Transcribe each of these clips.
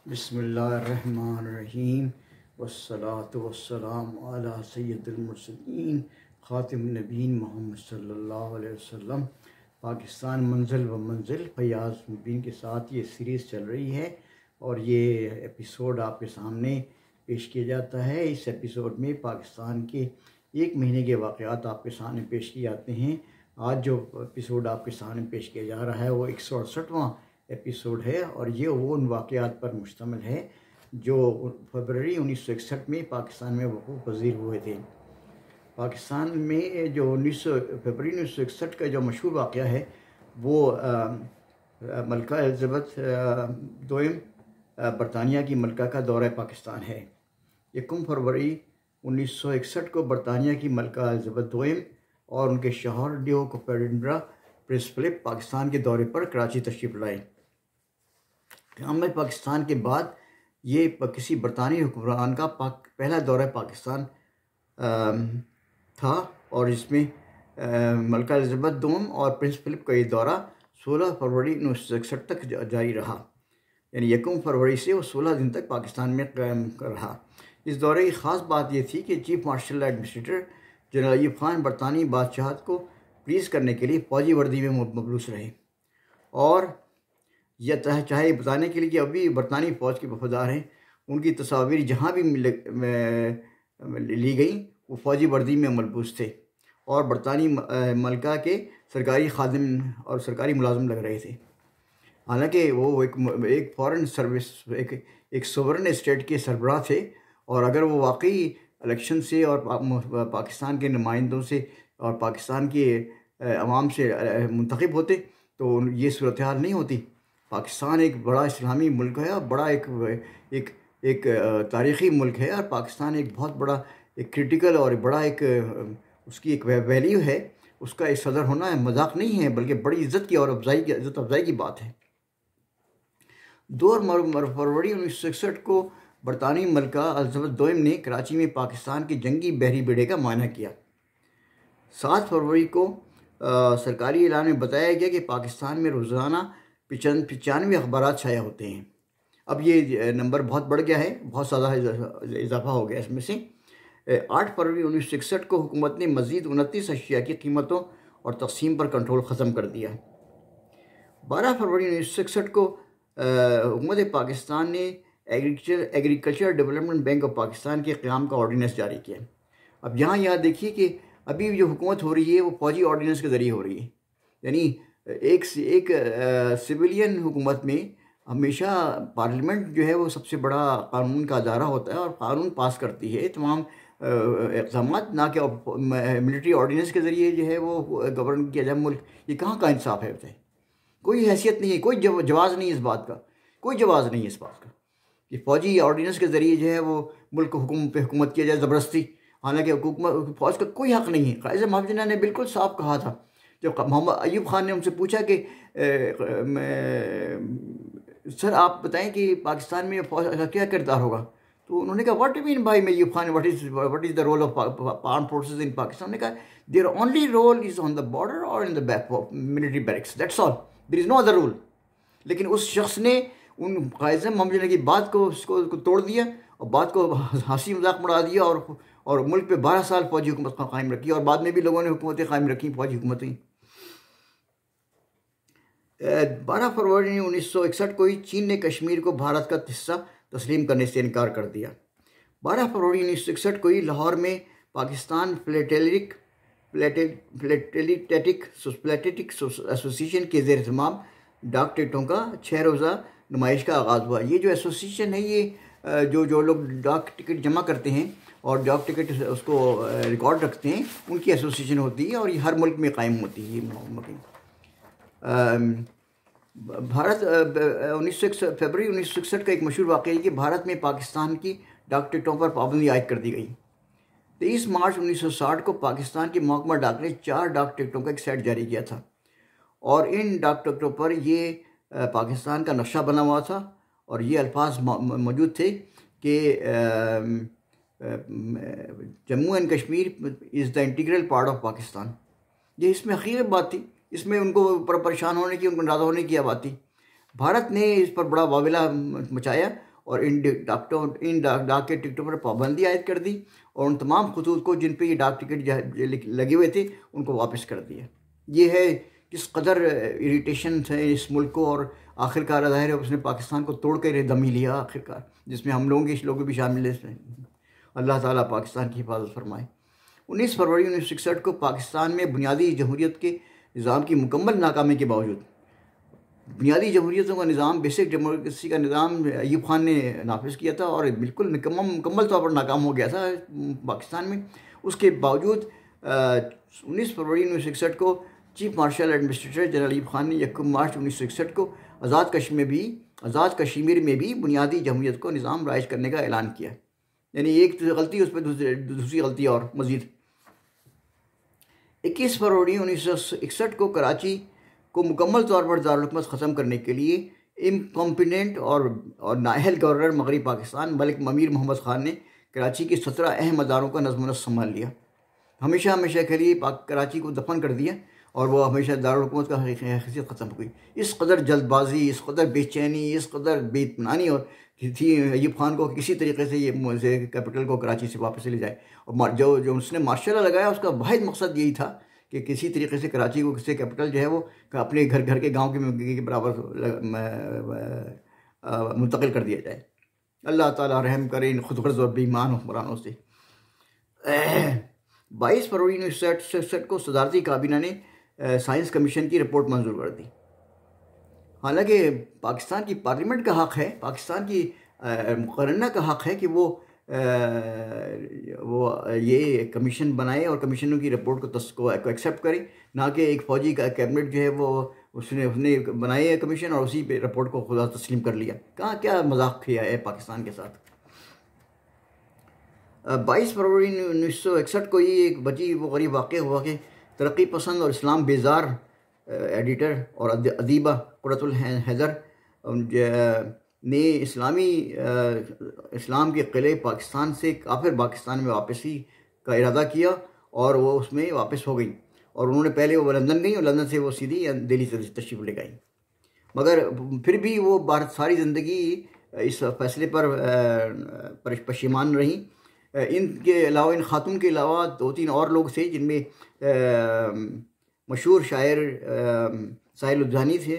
बिस्मिल्लाहिर्रहमानिर्रहीम वस्सलातु वस्सलामु अला सय्यिदिल मुरसलीन ख़ातिमुन नबीय्यीन मोहम्मद सल्लल्लाहु अलैहि वसल्लम। पाकिस्तान मंजिल व मंजिल फयाज़ मुबीन के साथ ये सीरीज़ चल रही है और ये एपिसोड आपके सामने पेश किया जाता है। इस एपिसोड में पाकिस्तान के एक महीने के वाक़यात आपके सामने पेश किए जाते हैं। आज जो एपिसोड आपके सामने पेश किया जा रहा है वो 168वां एपिसोड है और ये वो उन वाक़यात पर मुश्तमिल है जो फरवरी 1961 में पाकिस्तान में वक़ूफ़ पज़ीर हुए थे। पाकिस्तान में जो फरवरी 1961 का जो मशहूर वाक़या है वो मलका एलिज़ाबेथ दोयम बरतानिया की मलका का दौरा पाकिस्तान है। 1 फरवरी 1961 को बरतानिया की मलका एलिज़ाबेथ दोयम और उनके शौहर Duke of Edinburgh Prince Philip Pakistan के दौरे पर कराची तशरीफ़ लाए। क़याम पाकिस्तान के बाद ये किसी बरतानी हुक्मरान का पहला दौरा पाकिस्तान था और इसमें मलका एलिज़ाबेथ दोयम और प्रिंस फिलिप का ये दौरा 16 फरवरी 1961 तक जारी रहा, यानी 1 फरवरी से वो 16 दिन तक पाकिस्तान में कायम रहा। इस दौरे की ख़ास बात ये थी कि chief martial administrator general Ayub Khan बरतानी बादशाहत को प्लीज़ करने के लिए फ़ौजी वर्दी में मबलूस रहे और यह चाहे बताने के लिए कि अभी बरतानी फ़ौज के वफादार हैं। उनकी तस्वीर जहाँ भी ली गई वो फ़ौजी वर्दी में मलबूस थे और बरतानी मलका के सरकारी खादिम और सरकारी मुलाजिम लग रहे थे। हालांकि वो एक फॉरेन सर्विस एक सोवरेन स्टेट के सरबराह थे और अगर वो वाकई इलेक्शन से और पाकिस्तान के नुमाइंदों से और पाकिस्तान के अवाम से मुंतखब होते तो ये सूरत हाल नहीं होती। पाकिस्तान एक बड़ा इस्लामी मुल्क है और बड़ा एक तारीख़ी मुल्क है और पाकिस्तान एक बहुत बड़ा एक क्रिटिकल और बड़ा एक उसकी एक वैल्यू है। उसका एक सदर होना है मजाक नहीं है बल्कि बड़ी इज़्ज़त की और इज़्ज़त अफजाई की बात है। 2 फरवरी 1961 को बरतानी मलका एलिज़ाबेथ दोयम ने कराची में पाकिस्तान के जंगी बहरी बेड़े का मुआयना किया। 7 फरवरी को सरकारी ऐलान में बताया गया कि पाकिस्तान में रोज़ाना 95 अखबारात शाया होते हैं। अब ये नंबर बहुत बढ़ गया है, बहुत ज़्यादा इजाफा हो गया इसमें से। 8 फरवरी 1961 को हुकूमत ने मज़ीद 29 अशिया की कीमतों और तक़सीम पर कंट्रोल ख़त्म कर दिया। 12 फरवरी 1961 को हुकूमत पाकिस्तान ने agriculture development bank of Pakistan के क़याम का ऑर्डिनेंस जारी किया। अब यहाँ देखिए कि अभी जो हुकूमत हो रही है वो फ़ौजी ऑर्डिनेंस के ज़रिए हो रही है, यानी एक सिविलियन हुकूमत में हमेशा पार्लियामेंट जो है वो सबसे बड़ा कानून का अदारा होता है और कानून पास करती है तमाम इक़दाम, ना कि मिलिट्री ऑर्डिनेंस के ज़रिए जो है वो गवर्न किया जाए मुल्क। ये कहाँ का इंसाफ है बताए? कोई हैसियत नहीं है, कोई जवाज़ नहीं है इस बात का, कोई जवाज़ नहीं है इस बात का कि फ़ौजी ऑर्डिनेंस के ज़रिए जो है वो मुल्क पे हुकूमत किया जाए ज़बरदस्ती। हालांकि हुकूमत फ़ौज का कोई हक़ नहीं है। क़ाइद मोहम्मद जिन्ना ने बिल्कुल साफ कहा था जब मोहम्मद अयूब खान ने उनसे पूछा कि सर आप बताएं कि पाकिस्तान में फ़ौज का क्या किरदार होगा, तो उन्होंने कहा व्हाट यू मीन भाई Ayub Khan, what is the role of armed forces in Pakistan. ने कहा there only role is on the border और in the back military barracks, that's all, there is no other rule. लेकिन उस शख्स ने उन क़ाइद मोहम्मद जिन्ना की बात को तोड़ दिया और बात को हंसी मजाक उड़ा दिया और मुल्क पे 12 साल फ़ौजी हुकूमत कायम रखी और बाद में भी लोगों ने हुकूमतें कायम रखी, फ़ौजी हुकूमतें। 12 फरवरी 1961 को ही चीन ने कश्मीर को भारत का हिस्सा तस्लीम करने से इनकार कर दिया। 12 फरवरी 1961 को ही लाहौर में पाकिस्तान फिलेटेलिक एसोसिएशन के ज़ेर एहतमाम डाक टिकटों का 6 रोज़ा नुमाइश का आगाज़ हुआ। ये जो एसोसिएशन है ये जो लोग डाक टिकट जमा करते हैं और डाक टिकट उसको रिकॉर्ड रखते हैं उनकी एसोसिएशन होती है और ये हर मुल्क में कायम होती है। भारत फरवरी 1961 का एक मशहूर वाक़या है कि भारत में पाकिस्तान की डाक टिकटों पर पाबंदी आयद कर दी गई। 23 मार्च 1960 को पाकिस्तान के महकमा डाक ने 4 डाक टिकटों का एक सेट जारी किया था और इन डाक टिकटों पर ये पाकिस्तान का नक्शा बना हुआ था और ये अल्फाज मौजूद थे कि Jammu and Kashmir is the integral part of Pakistan. ये इसमें हकीकत बात थी, इसमें उनको परेशान होने की, उनको नाराज़ होने की बात थी। भारत ने इस पर बड़ा वाविला मचाया और इन डाक के टिकटों पर पाबंदी आयद कर दी और उन तमाम खतूत को जिन पर ये डाक टिकट लगे हुए थे उनको वापस कर दिया। ये है किस कदर इरिटेशन है इस मुल्क को, और आखिरकार ज़ाहिर है उसने पाकिस्तान को तोड़ कर दमी लिया आखिरकार, जिसमें हम लोग भी शामिल हैं। अल्लाह ताला पाकिस्तान की हिफाजत फरमाए। 19 फरवरी 1961 को पाकिस्तान में बुनियादी जमहूरियत के निज़ाम की मुकम्मल नाकामी के बावजूद, बुनियादी जमहूरियतों का निज़ाम, बेसिक डेमोक्रेसी का निज़ाम अयूब खान ने नाफिज किया था और बिल्कुल मुकम्मल तौर पर नाकाम हो गया था पाकिस्तान में। उसके बावजूद 19 फरवरी 1961 को chief martial administrator general Ayub Khan ने 1 मार्च 1961 को आज़ाद कश्मीर में भी बुनियादी जमहूरियत को निज़ाम राइज करने का ऐलान किया। यानी एक गलती उस पर दूसरी गलती और मज़ीद। 21 फरवरी 1961 को कराची को मुकम्मल तौर पर दारुल-हुकूमत ख़त्म करने के लिए इनकॉम्पिटेंट और नाअहल गवर्नर मगरबी पाकिस्तान मलिक मीर मोहम्मद ख़ान ने कराची के 17 अहम अदारों का नज़्म संभाल लिया। हमेशा के लिए कराची को दफन कर दिया और वो हमेशा दारुल-हुकूमत का हैसियत ख़त्म हो गई। इस कदर जल्दबाजी, इस कदर बेचैनी, इस कदर बेइत्मीनानी और थी अयूब खान को किसी तरीके से ये कैपिटल को कराची से वापस ले जाए। और जो उसने मार्शल लगाया उसका वाहिद मकसद यही था कि किसी तरीके से कराची को किसी कैपिटल जो है वो अपने घर के गांव के बराबर मुंतकिल कर दिया जाए। अल्लाह ताला रहम करे इन खुदगर्ज़ और बेईमान हुक्मरानों से। 22 फरवरी 1967 को सदारती काबीना ने साइंस कमीशन की रिपोर्ट मंजूर कर दी। हालांकि पाकिस्तान की पार्लियामेंट का हक़ है, पाकिस्तान की मुकर्रना का हक़ है कि वो ये कमीशन बनाए और कमीशनों की रिपोर्ट को एक्सेप्ट करे, ना कि एक फ़ौजी का कैबिनेट जो है वो उसने बनाए है कमीशन और उसी पे रिपोर्ट को खुदा तस्लीम कर लिया। कहाँ क्या मजाक किया है पाकिस्तान के साथ। 22 फरवरी 1961 को ये एक बची वो गरीब वाक़या हुआ कि तरक्की पसंद और इस्लाम बेजार एडिटर और अदीबा कुर्रतुल हैदर ने इस्लाम के क़िले पाकिस्तान से काफिर पाकिस्तान में वापसी का इरादा किया और वो उसमें वापस हो गई। और उन्होंने पहले वो लंदन गई और लंदन से वो सीधी दिल्ली से तशरीफ़ ले गई। मगर फिर भी वो भारत सारी ज़िंदगी इस फैसले पर पशेमान रही। इनके अलावा, इन खातून के अलावा 2-3 और लोग थे जिनमें मशहूर शायर साहिल लुधियानी थे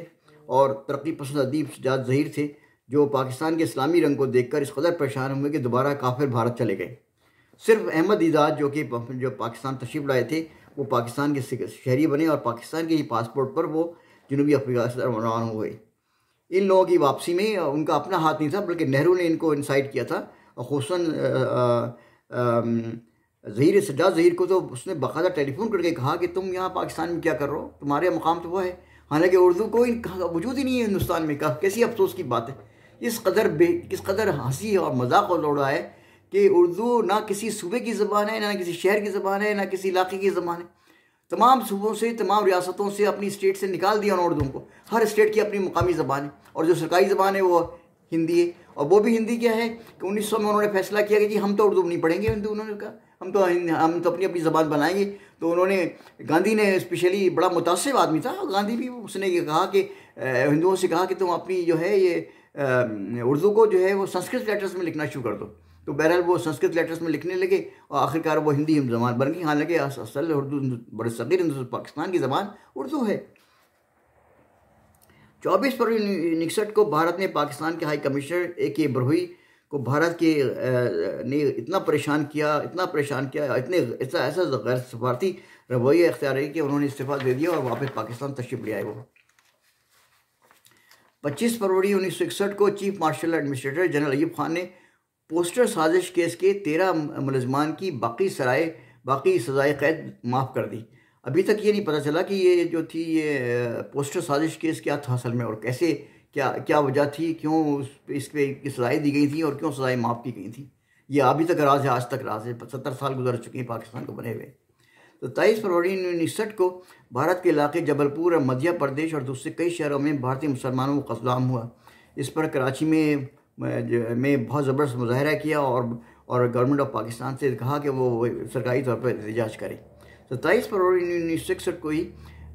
और तरक्की पसंद अदीब सज्जाद ज़हीर थे, जो पाकिस्तान के इस्लामी रंग को देखकर इस कदर परेशान हुए कि दोबारा काफिर भारत चले गए। सिर्फ अहमद इजाद जो पाकिस्तान तशरीफ़ लाए थे वो पाकिस्तान के शहरी बने और पाकिस्तान के ही पासपोर्ट पर वो जनूबी अफ्रीका से रवाना हुए। इन लोगों की वापसी में उनका अपना हाथ नहीं था, बल्कि नेहरू ने इनको इंसाइट किया था। और खुसूसन सज्जाद ज़हीर को तो उसने बाकायदा टेलीफोन करके कहा कि तुम यहाँ पाकिस्तान में क्या कर रहे हो, तुम्हारे मकाम तो वो है। हालांकि उर्दू को वजूद ही नहीं है हिंदुस्तान में। कैसी अफसोस की बात है। किस कदर हंसी और मजाक और दौड़ा है कि उर्दू ना किसी सूबे की ज़बान है, ना किसी शहर की ज़बान है, ना किसी इलाके की ज़बान है। तमाम सूबों से, तमाम रियासतों से, अपनी स्टेट से निकाल दिया उर्दू को। हर स्टेट की अपनी मुकामी ज़बान है और जो सरकारी ज़बान है वो हिंदी है। और वो भी हिंदी क्या है कि 1900 में उन्होंने फैसला किया कि जी हम तो उर्दू नहीं पढ़ेंगे हिंदू। उन्होंने कहा हम तो अपनी ज़बान बनाएंगे। तो उन्होंने, गांधी ने स्पेशली, बड़ा मुतासिब आदमी था गांधी भी, उसने ये कहा कि हिंदुओं से कहा कि तुम अपनी जो है ये उर्दू को जो है वो संस्कृत लेटर्स में लिखना शुरू कर दो। तो बहरहाल वो संस्कृत लेटर्स में लिखने लगे और आखिरकार वो हिंदी ज़बान बन गई। हालांकि असल उर्दू बड़े सगीर पाकिस्तान की ज़बान उर्दू है। 24 फरवरी 1961 को भारत ने पाकिस्तान के हाई कमिश्नर A.K. बरहुई को भारत के ने इतना परेशान किया, ऐसा गैर सफारती रवैया इख्तियार किया कि उन्होंने इस्तीफ़ा दे दिया और वापस पाकिस्तान तशरीफ़ ले आए। वो 25 फरवरी 1961 को chief martial administrator general Ayub Khan ने पोस्टर साजिश केस के 13 मुलजमान की बाकी सज़ाए कैद माफ़ कर दी। अभी तक ये नहीं पता चला कि ये जो थी ये पोस्टर साजिश केस क्या था असल में, और कैसे क्या वजह थी, क्यों इस पर सज़ाएँ दी गई थी और क्यों सज़ाएँ माफ़ की गई थी। ये अभी तक राज है, आज तक राज है। 70 साल गुजर चुके हैं पाकिस्तान को बने हुए। तो 23 फरवरी 1961 को भारत के इलाके जबलपुर और मध्य प्रदेश और दूसरे कई शहरों में भारतीय मुसलमानों को कत्लेआम हुआ। इस पर कराची में बहुत ज़बरदस्त मुजाहरा किया और गवर्नमेंट ऑफ पाकिस्तान से कहा कि वो सरकारी तौर पर एहतजाज करे। 27 फरवरी 1961 को ही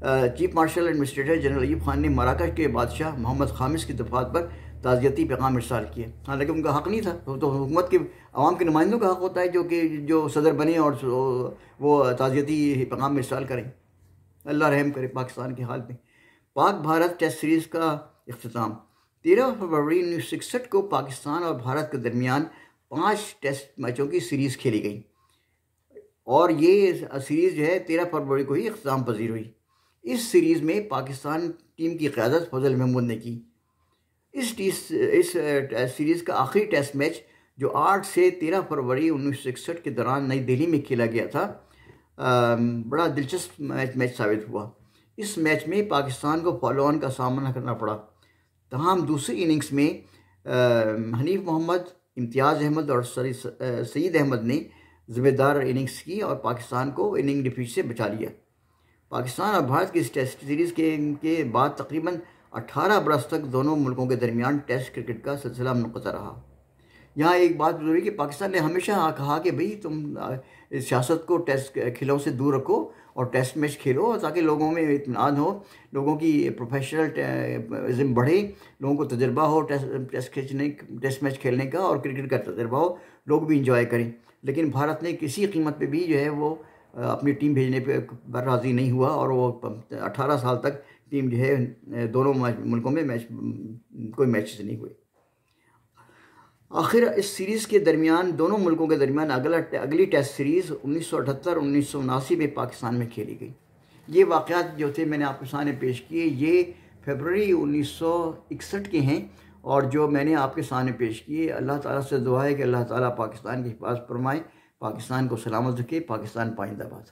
chief martial administrator general Ayub Khan ने मराकश के बादशाह मोहम्मद खामिस की दफात पर ताज़ियती पैगाम इरसाल किए। हालांकि उनका हक़ नहीं था, तो हुकूमत के आवाम के नुमाइंदों का हक़ होता है जो सदर बने और वो ताज़ियती पैगाम इरसाल करें। अल्लाह रहम करे पाकिस्तान के हाल में। पाक भारत टेस्ट सीरीज़ का इख्तिताम 13 फरवरी 1961 को पाकिस्तान और भारत के दरमियान 5 टेस्ट मैचों की सीरीज़ खेली गई और ये सीरीज़ जो है 13 फरवरी को ही इख्तिताम पजीर हुई। इस सीरीज़ में पाकिस्तान टीम की क़यादत फजल महमूद ने की। इस सीरीज़ का आखिरी टेस्ट मैच जो 8 से 13 फरवरी 1961 के दौरान नई दिल्ली में खेला गया था, बड़ा दिलचस्प मैच साबित हुआ। इस मैच में पाकिस्तान को फॉलो ऑन का सामना करना पड़ा। तमाम दूसरी इनिंग्स में हनीफ मोहम्मद, इम्तियाज़ अहमद और सईद अहमद ने ज़िम्मेदार इनिंग्स की और पाकिस्तान को इनिंग डिफीट से बचा लिया। पाकिस्तान और भारत की इस टेस्ट सीरीज़ के बाद तकरीबन 18 बरस तक दोनों मुल्कों के दरमियान टेस्ट क्रिकेट का सिलसिला मुनक़ता रहा। यहाँ एक बात ज़रूरी है कि पाकिस्तान ने हमेशा कहा कि भाई तुम सियासत को टेस्ट खेलों से दूर रखो और टेस्ट मैच खेलो ताकि लोगों में इत्मीनान हो, लोगों की प्रोफेशनलिज्म बढ़े, लोगों को तजर्बा हो टेस्ट मैच खेलने का और क्रिकेट का तजर्बा हो, लोग भी इंजॉय करें। लेकिन भारत ने किसी कीमत पे भी जो है वो अपनी टीम भेजने पर राज़ी नहीं हुआ और वो 18 साल तक टीम जो है दोनों मुल्कों में कोई मैचेस नहीं हुए। आखिर इस सीरीज़ के दरमियान दोनों मुल्कों के दरमियान अगली टेस्ट सीरीज़ 1978-1979 में पाकिस्तान में खेली गई। ये वाक़यात जो थे मैंने आपके सामने पेश किए, ये फरवरी 1961 के हैं और जो मैंने आपके सामने पेश किए, अल्लाह ताला से दुआ है कि अल्लाह ताला पाकिस्तान की हिफाज़त फरमाए, पाकिस्तान को सलामत रखे। पाकिस्तान पाइंदाबाद।